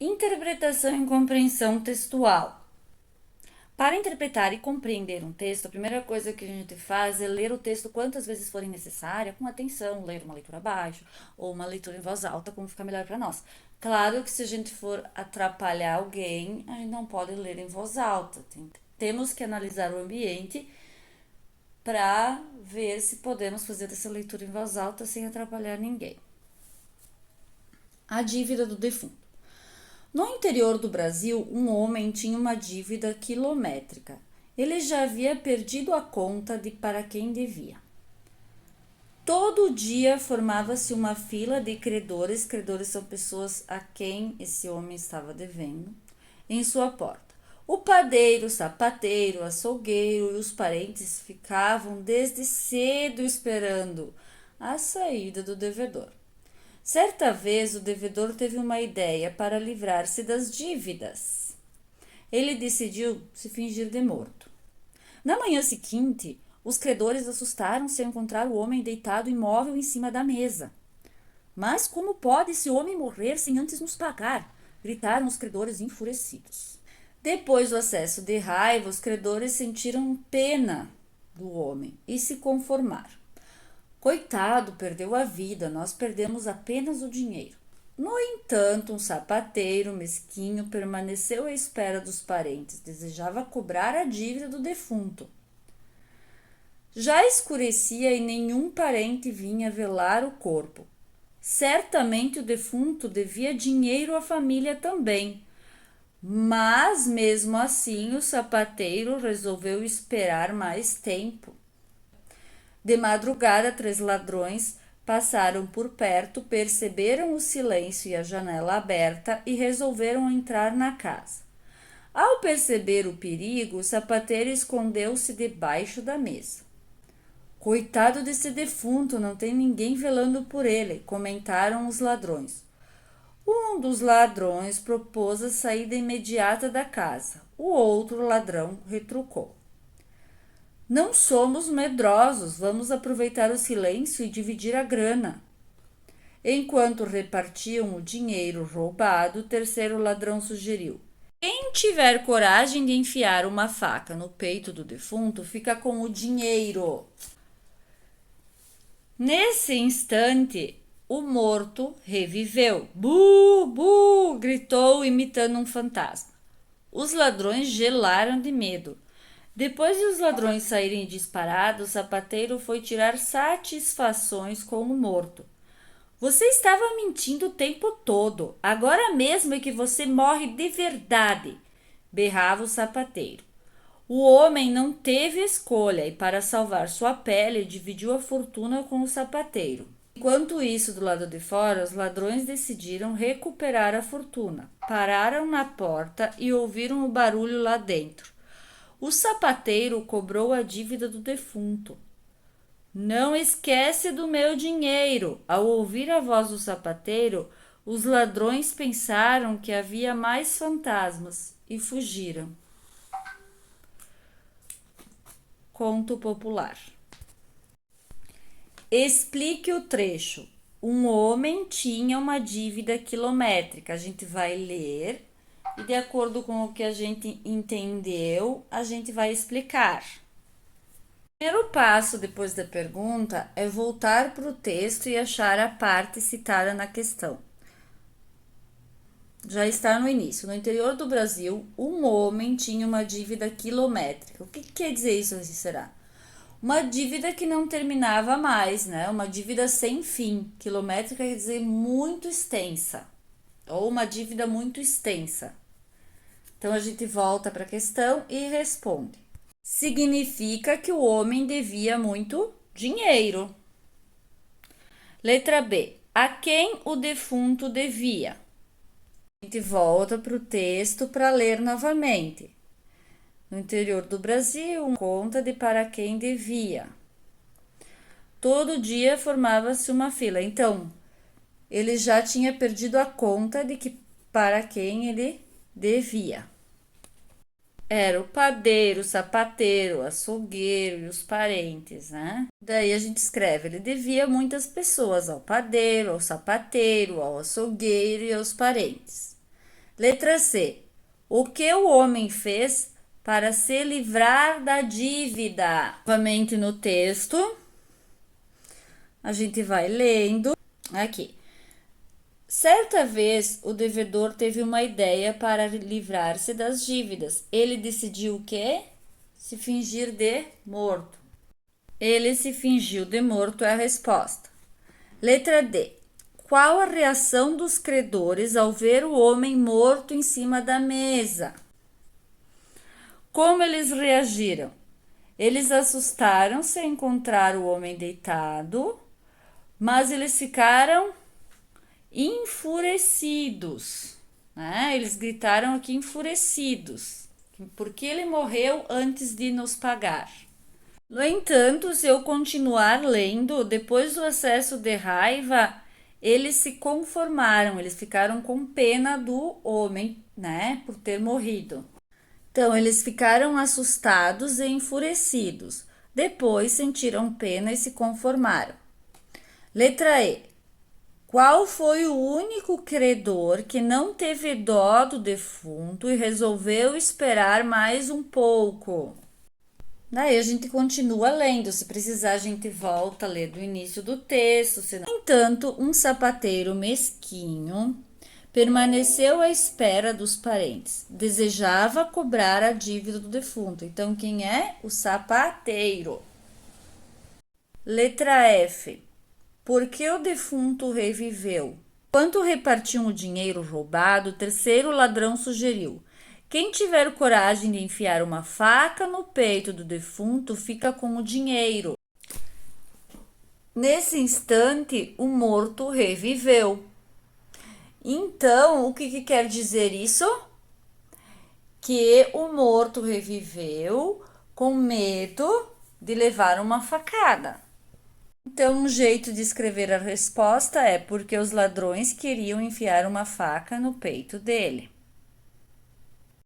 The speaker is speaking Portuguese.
Interpretação e compreensão textual. Para interpretar e compreender um texto, a primeira coisa que a gente faz é ler o texto quantas vezes forem necessária, com atenção, ler uma leitura abaixo ou uma leitura em voz alta, como fica melhor para nós. Claro que se a gente for atrapalhar alguém, a gente não pode ler em voz alta. Temos que analisar o ambiente para ver se podemos fazer essa leitura em voz alta sem atrapalhar ninguém. A dívida do defunto. No interior do Brasil, um homem tinha uma dívida quilométrica. Ele já havia perdido a conta de para quem devia. Todo dia formava-se uma fila de credores, credores são pessoas a quem esse homem estava devendo, em sua porta. O padeiro, o sapateiro, o açougueiro e os parentes ficavam desde cedo esperando a saída do devedor. Certa vez, o devedor teve uma ideia para livrar-se das dívidas. Ele decidiu se fingir de morto. Na manhã seguinte, os credores assustaram-se ao encontrar o homem deitado imóvel em cima da mesa. Mas como pode esse homem morrer sem antes nos pagar? Gritaram os credores enfurecidos. Depois do acesso de raiva, os credores sentiram pena do homem e se conformaram. Coitado, perdeu a vida, nós perdemos apenas o dinheiro. No entanto, um sapateiro mesquinho permaneceu à espera dos parentes, desejava cobrar a dívida do defunto. Já escurecia e nenhum parente vinha velar o corpo. Certamente o defunto devia dinheiro à família também. Mas, mesmo assim, o sapateiro resolveu esperar mais tempo. De madrugada, 3 ladrões passaram por perto, perceberam o silêncio e a janela aberta e resolveram entrar na casa. Ao perceber o perigo, o sapateiro escondeu-se debaixo da mesa. Coitado desse defunto, não tem ninguém velando por ele, comentaram os ladrões. Um dos ladrões propôs a saída imediata da casa. O outro ladrão retrucou: não somos medrosos, vamos aproveitar o silêncio e dividir a grana. Enquanto repartiam o dinheiro roubado, o terceiro ladrão sugeriu: quem tiver coragem de enfiar uma faca no peito do defunto, fica com o dinheiro. Nesse instante, o morto reviveu. Bu, bu! Gritou, imitando um fantasma. Os ladrões gelaram de medo. Depois de os ladrões saírem disparados, o sapateiro foi tirar satisfações com o morto. Você estava mentindo o tempo todo. Agora mesmo é que você morre de verdade, berrava o sapateiro. O homem não teve escolha e, para salvar sua pele, dividiu a fortuna com o sapateiro. Enquanto isso, do lado de fora, os ladrões decidiram recuperar a fortuna. Pararam na porta e ouviram o barulho lá dentro. O sapateiro cobrou a dívida do defunto. Não esquece do meu dinheiro! Ao ouvir a voz do sapateiro, os ladrões pensaram que havia mais fantasmas e fugiram. Conto popular. Explique o trecho. Um homem tinha uma dívida quilométrica. A gente vai ler e, de acordo com o que a gente entendeu, a gente vai explicar. O primeiro passo depois da pergunta é voltar para o texto e achar a parte citada na questão. Já está no início. No interior do Brasil, um homem tinha uma dívida quilométrica. O que quer dizer isso, será? Uma dívida que não terminava mais, né? Uma dívida sem fim. Quilométrica quer dizer muito extensa, ou uma dívida muito extensa. Então a gente volta para a questão e responde. Significa que o homem devia muito dinheiro. Letra B. A quem o defunto devia? A gente volta para o texto para ler novamente. No interior do Brasil, conta de para quem devia. Todo dia formava-se uma fila. Então, ele já tinha perdido a conta de que para quem ele devia. Era o padeiro, o sapateiro, o açougueiro e os parentes, né? Daí a gente escreve, ele devia muitas pessoas, ao padeiro, ao sapateiro, ao açougueiro e aos parentes. Letra C. O que o homem fez para se livrar da dívida? Novamente no texto, a gente vai lendo. Aqui. Certa vez, o devedor teve uma ideia para livrar-se das dívidas. Ele decidiu o quê? Se fingir de morto. Ele se fingiu de morto é a resposta. Letra D. Qual a reação dos credores ao ver o homem morto em cima da mesa? Como eles reagiram? Eles assustaram-se ao encontrar o homem deitado, mas eles ficaram enfurecidos, né? Eles gritaram aqui enfurecidos, porque ele morreu antes de nos pagar. No entanto, se eu continuar lendo, depois do acesso de raiva, eles se conformaram, eles ficaram com pena do homem, né, por ter morrido. Então, eles ficaram assustados e enfurecidos. Depois sentiram pena e se conformaram. Letra E. Qual foi o único credor que não teve dó do defunto e resolveu esperar mais um pouco? Daí a gente continua lendo. Se precisar, a gente volta a ler do início do texto. No entanto, um sapateiro mesquinho permaneceu à espera dos parentes. Desejava cobrar a dívida do defunto. Então, quem é? O sapateiro. Letra F. Por que o defunto reviveu? Enquanto repartiam o dinheiro roubado, o terceiro ladrão sugeriu: quem tiver coragem de enfiar uma faca no peito do defunto fica com o dinheiro. Nesse instante, o morto reviveu. Então, o que quer dizer isso? Que o morto reviveu com medo de levar uma facada. Então, um jeito de escrever a resposta é porque os ladrões queriam enfiar uma faca no peito dele.